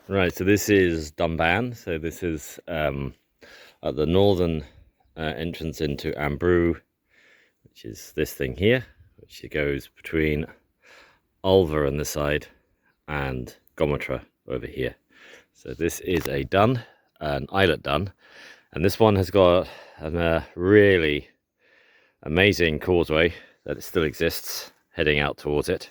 Right, so this is Dunban. So this is at the northern entrance into Ambrú, which is this thing here, which goes between Ulva on this side and Gometra over here. So this is an islet dun, and this one has got a really amazing causeway that still exists heading out towards it.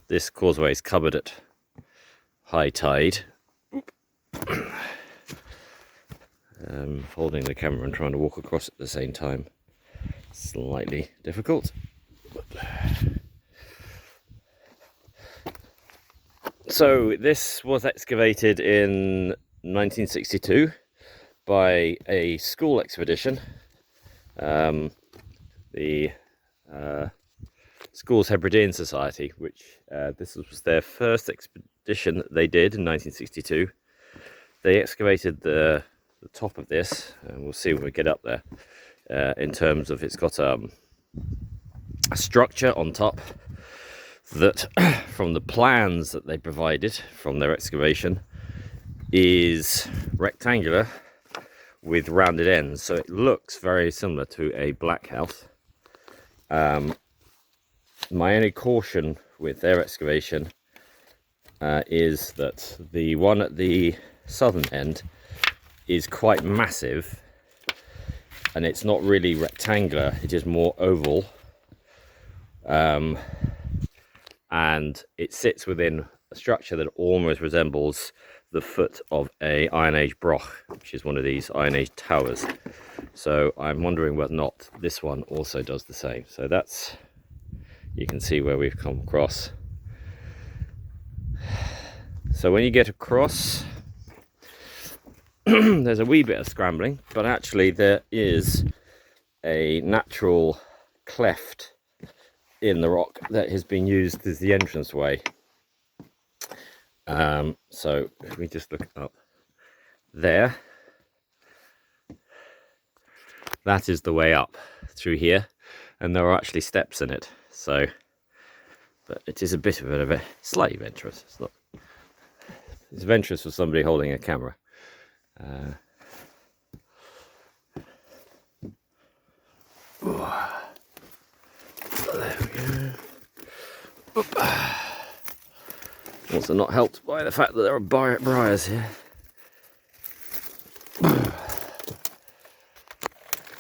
This causeway is covered at high tide. Holding the camera and trying to walk across at the same time, slightly difficult. So this was excavated in 1962 by a school expedition. The School's Hebridean Society, which this was their first expedition that they did in 1962. They excavated the top of this, and we'll see when we get up there, in terms of it's got a structure on top that from the plans that they provided from their excavation is rectangular with rounded ends, so it looks very similar to a black house. My only caution with their excavation is that the one at the southern end is quite massive, and it's not really rectangular, it is more oval, and it sits within a structure that almost resembles the foot of a Iron Age broch, which is one of these Iron Age towers. So I'm wondering whether or not this one also does the same. So that's, you can see where we've come across. So when you get across, there's a wee bit of scrambling, but actually there is a natural cleft in the rock that has been used as the entranceway. So if we just look up there, that is the way up through here, and there are actually steps in it. So, but it is a bit of a slightly adventurous. It's adventurous for somebody holding a camera. There we go. Also not helped by the fact that there are briars here.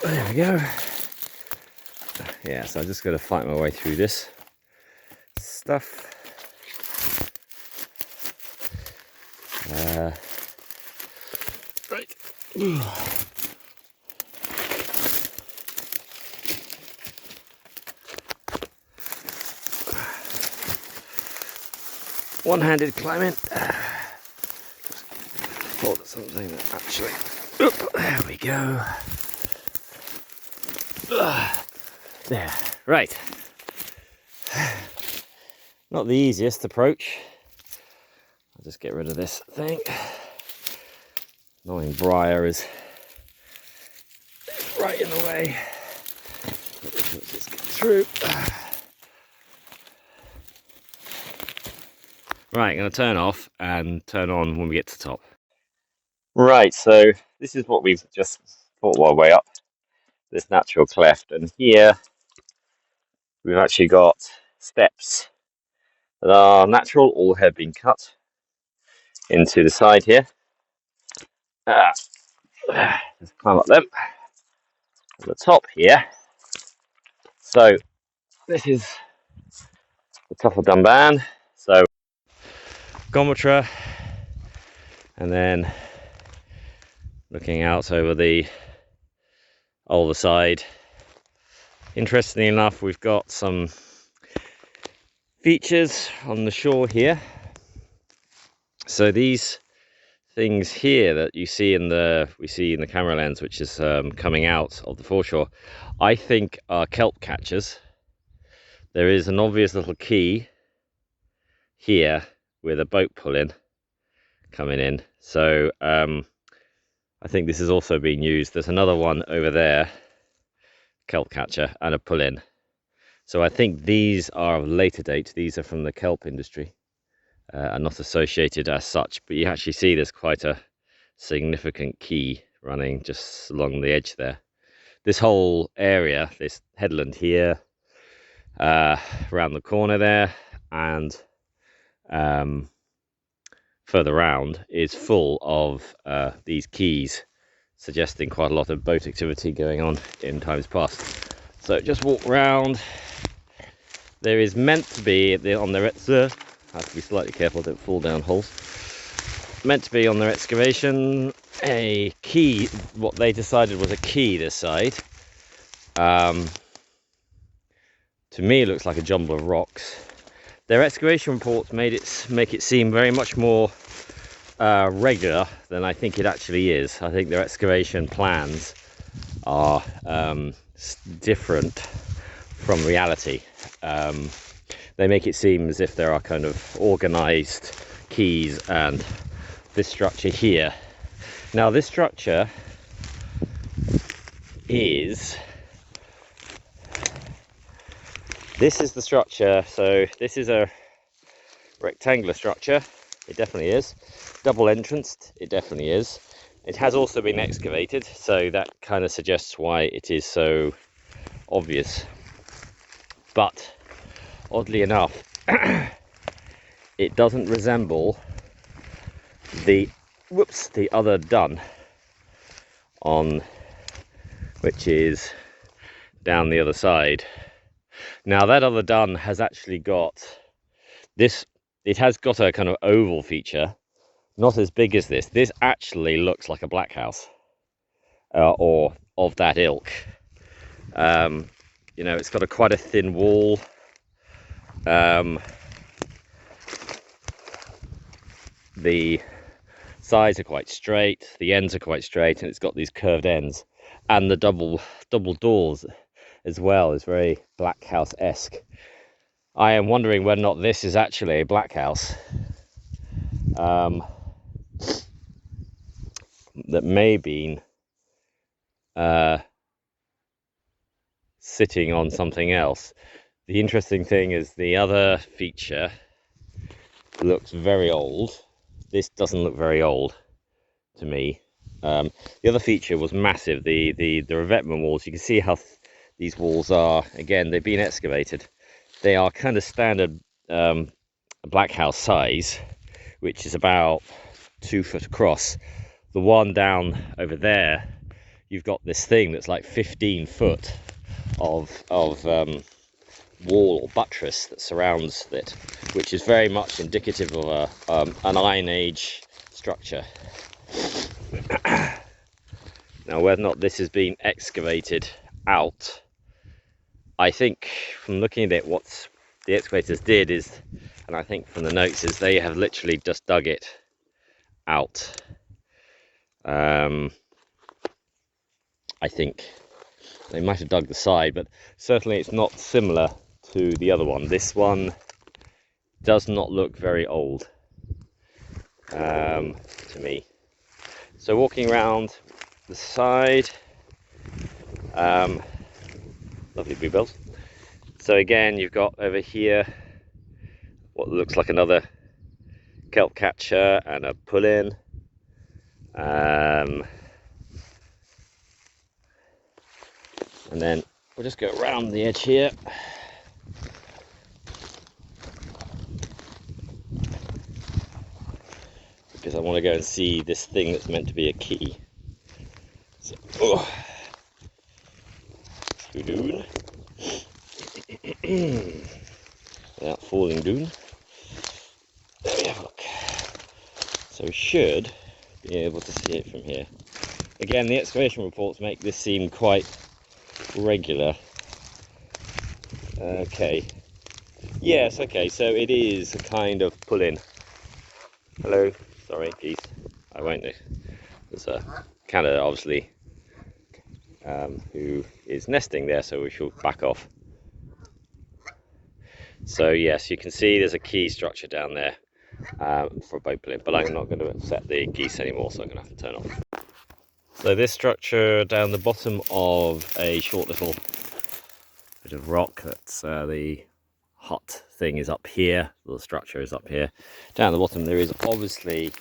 There we go. Yeah, so I'm just going to fight my way through this stuff. Right. One-handed climbing. Thought of something that actually. There we go. There. Right. Not the easiest approach. I'll just get rid of this thing. Annoying briar is right in the way. Let's just get through. Right, I'm going to turn off and turn on when we get to the top. Right, so this is what we've just fought our way up, this natural cleft, and here we've actually got steps that are natural, all have been cut into the side here. Let's climb up them at the top here. So this is the top of Dunban. So Gometra, and then looking out over the Ulva side. Interestingly enough, we've got some features on the shore here. So these things here that you see we see in the camera lens, which is coming out of the foreshore, I think are kelp catchers. There is an obvious little key here with a boat pull-in coming in. So I think this is also being used. There's another one over there, kelp catcher, and a pull-in. So I think these are of later date. These are from the kelp industry. are not associated as such, but you actually see there's quite a significant quay running just along the edge there. This whole area, this headland here, around the corner there, and further round, is full of these quays, suggesting quite a lot of boat activity going on in times past. So just walk round. There is meant to be on their have to be slightly careful, don't fall down holes. Meant to be on their excavation a quay, what they decided was a quay this side. To me it looks like a jumble of rocks. Their excavation reports make it seem very much more regular than I think it actually is. I think their excavation plans are different from reality. They make it seem as if there are kind of organized quays and this structure here. Now this structure is the structure. So this is a rectangular structure. It definitely is. Double entranced. It definitely is. It has also been excavated, so that kind of suggests why it is so obvious. But oddly enough, it doesn't resemble the other dun on, which is down the other side. Now that other dun has actually got this, it has got a kind of oval feature, not as big as this. This actually looks like a black house, or of that ilk. You know, it's got quite a thin wall. The sides are quite straight, the ends are quite straight, and it's got these curved ends, and the double doors as well is very black house-esque. I am wondering whether or not this is actually a black house that may have been sitting on something else. The interesting thing is the other feature looks very old. This doesn't look very old to me. The other feature was massive. The revetment walls, you can see how these walls are. Again, they've been excavated. They are kind of standard black house size, which is about 2 foot across. The one down over there, you've got this thing that's like 15 foot of wall or buttress that surrounds it, which is very much indicative of an Iron Age structure. Now, whether or not this has been excavated out, I think from looking at it, what the excavators did is, and I think from the notes, is they have literally just dug it out. I think they might have dug the side, but certainly it's not similar to the other one. This one does not look very old to me. So walking around the side, lovely bluebells. So again, you've got over here what looks like another kelp catcher and a pull-in. And then we'll just go around the edge here. Because I want to go and see this thing that's meant to be a key. So, Doon. Without falling down. There we have a look. So we should be able to see it from here. Again, the excavation reports make this seem quite regular. Okay. Yes, okay, so it is a kind of pull-in. Hello, sorry, geese. I won't do. There's a Canada, obviously, who is nesting there, so we shall back off. So yes, you can see there's a key structure down there for a boat pull-in, but I'm not going to upset the geese anymore, so I'm going to have to turn off. So this structure down the bottom of a short little bit of rock, that's the hut thing is up here, the structure is up here. Down at the bottom there is obviously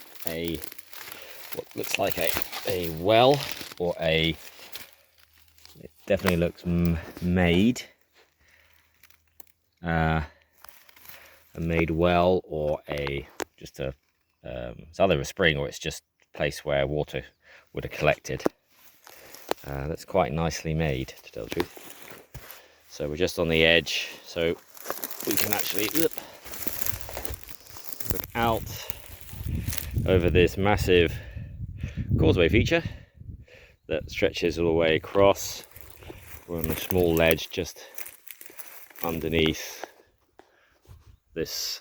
what looks like a well, or it definitely looks made. A made well, or it's either a spring or it's just a place where water would have collected. That's quite nicely made, to tell the truth. So we're just on the edge, so we can actually look out over this massive causeway feature that stretches all the way across. We're on a small ledge just underneath this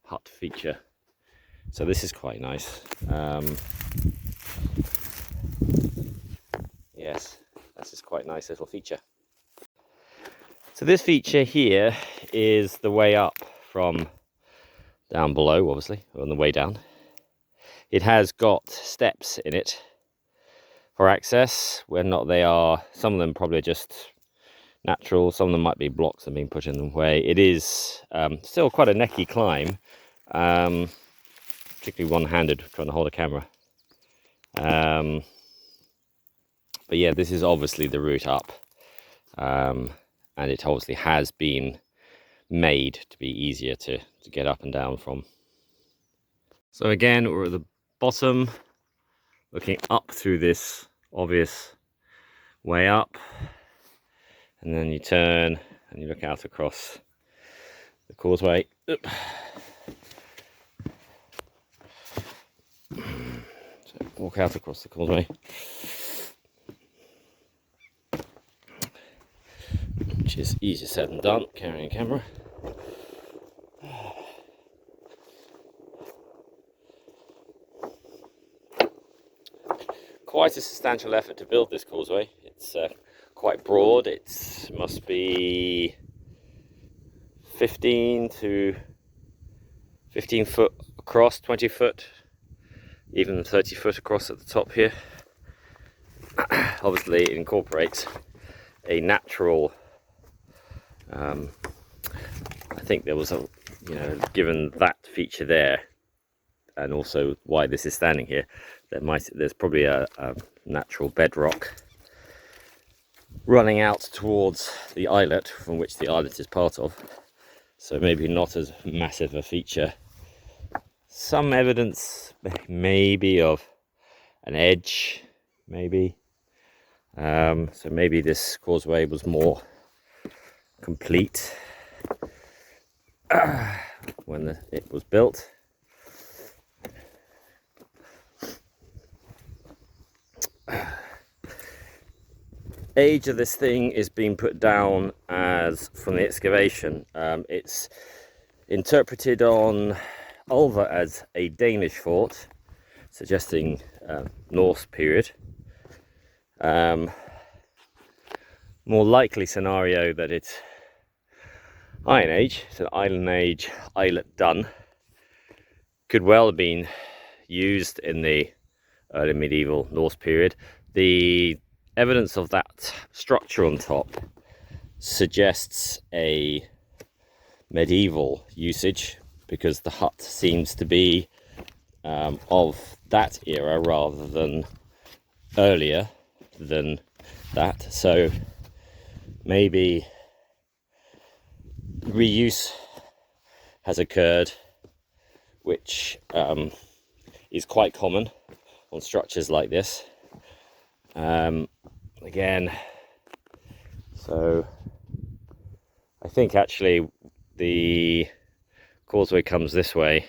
hut feature, so this is quite nice. Yes, this is quite a nice little feature. So this feature here is the way up from down below, obviously, on the way down. It has got steps in it for access. Whether or not they are, some of them probably just natural, some of them might be blocks that have been put in the way. It is still quite a necky climb, particularly one-handed trying to hold a camera. But yeah, this is obviously the route up, and it obviously has been made to be easier to get up and down from. So again, we're at the bottom, looking up through this obvious way up, and then you turn and you look out across the causeway. So walk out across the causeway, which is easier said than done, carrying a camera. Quite a substantial effort to build this causeway. It's quite broad. It must be 15 foot across, 20 foot, even 30 foot across at the top here. Obviously it incorporates a natural, I think there was given that feature there, and also why this is standing here, there's probably a natural bedrock running out towards the islet, from which the islet is part of, so maybe not as massive a feature. Some evidence maybe of an edge, maybe, so maybe this causeway was more complete when it was built. Age of this thing is being put down as from the excavation. It's interpreted on Ulva as a Danish fort, suggesting Norse period. More likely scenario that it's Iron Age, so Iron Age islet done. Could well have been used in the early medieval Norse period. The evidence of that structure on top suggests a medieval usage, because the hut seems to be of that era rather than earlier than that. So maybe reuse has occurred, which is quite common on structures like this. Again, so I think actually the causeway comes this way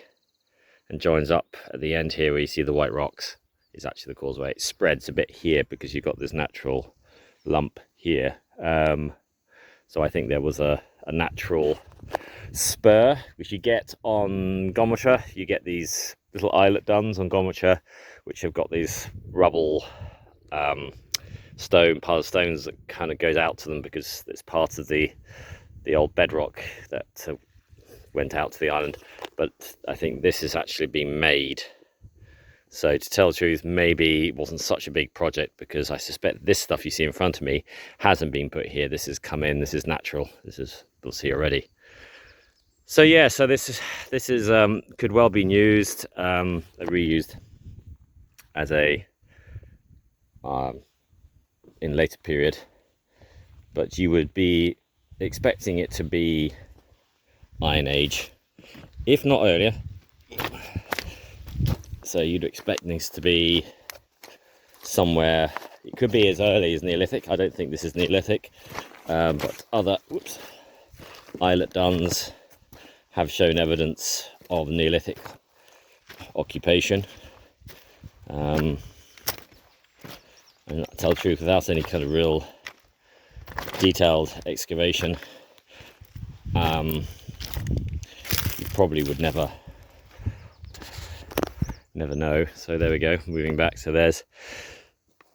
and joins up at the end here where you see the white rocks is actually the causeway. It spreads a bit here because you've got this natural lump here. So I think there was a natural spur which you get on Gometra. You get these little islet duns on Gometra which have got these rubble pile of stones that kind of goes out to them, because it's part of the old bedrock that went out to the island. But I think this has actually been made, so to tell the truth, maybe it wasn't such a big project, because I suspect this stuff you see in front of me hasn't been put here. This has come in, this is natural, we'll see already. So yeah, so this is could well be used, reused as a in later period, but you would be expecting it to be Iron Age, if not earlier. So you'd expect this to be somewhere. It could be as early as Neolithic. I don't think this is Neolithic, but other islet duns have shown evidence of Neolithic occupation. And to tell the truth, without any kind of real detailed excavation, you probably would never know. So there we go, moving back. So there's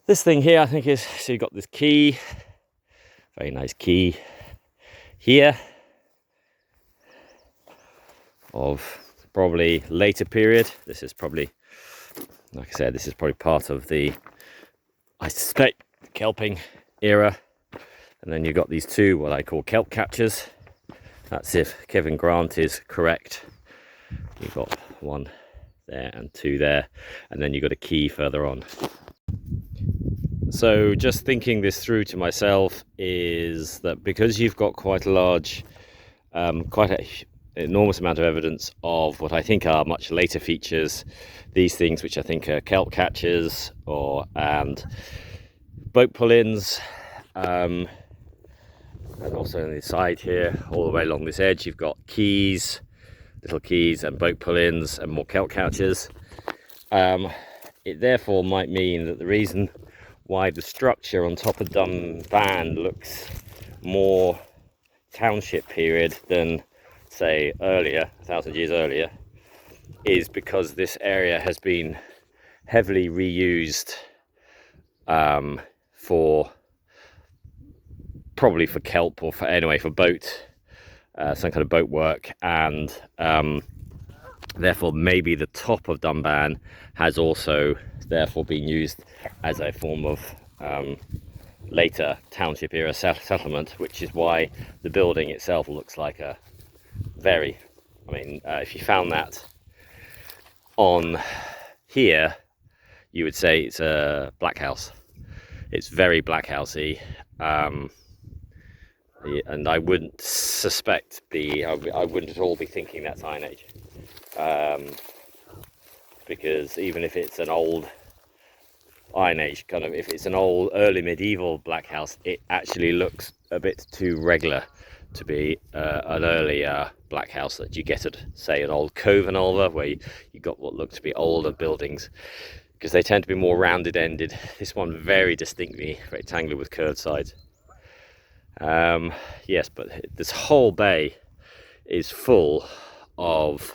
this thing here, I think is, so you've got this key, very nice key here, of probably later period. This is probably, like I said, this is probably part of the, I suspect, kelping era. And then you've got these two, what I call kelp catchers. That's if Kevin Grant is correct. You've got one there and two there, and then you've got a key further on. So just thinking this through to myself is that because you've got quite a large, quite an enormous amount of evidence of what I think are much later features, these things which I think are kelp catchers and boat pull-ins, and also on the side here, all the way along this edge, you've got keys, little keys and boat pull-ins and more kelp catchers. It therefore might mean that the reason why the structure on top of Dunban looks more township period than, say, earlier, 1,000 years earlier, is because this area has been heavily reused for probably for kelp, or for boat, some kind of boat work, and therefore maybe the top of Dunban has also therefore been used as a form of later township era settlement, which is why the building itself looks like a very, if you found that on here, you would say it's a black house. It's very black housey, and I wouldn't suspect I wouldn't at all be thinking that's Iron Age, because even if it's an old Iron Age kind of, if it's an old early medieval black house, it actually looks a bit too regular to be an earlier black house that you get at, say, an old cove in Ulva, where you got what look to be older buildings, because they tend to be more rounded ended. This one very distinctly rectangular with curved sides. Yes, but this whole bay is full of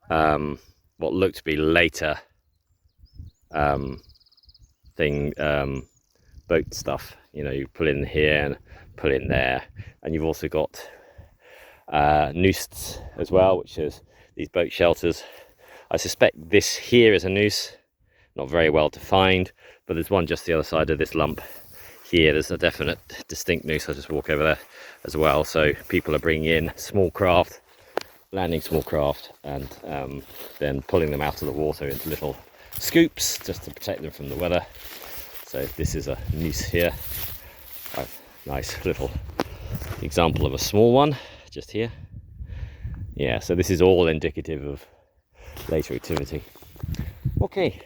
what look to be later boat stuff. You know, you pull in here and pull in there, and you've also got nooses as well, which is these boat shelters. I suspect this here is a noose, not very well defined, but there's one just the other side of this lump here. There's a definite distinct noose. I'll just walk over there as well. So people are bringing in small craft, landing small craft, and then pulling them out of the water into little scoops just to protect them from the weather. So this is a noose here, a nice little example of a small one just here. Yeah, so this is all indicative of later activity. Okay.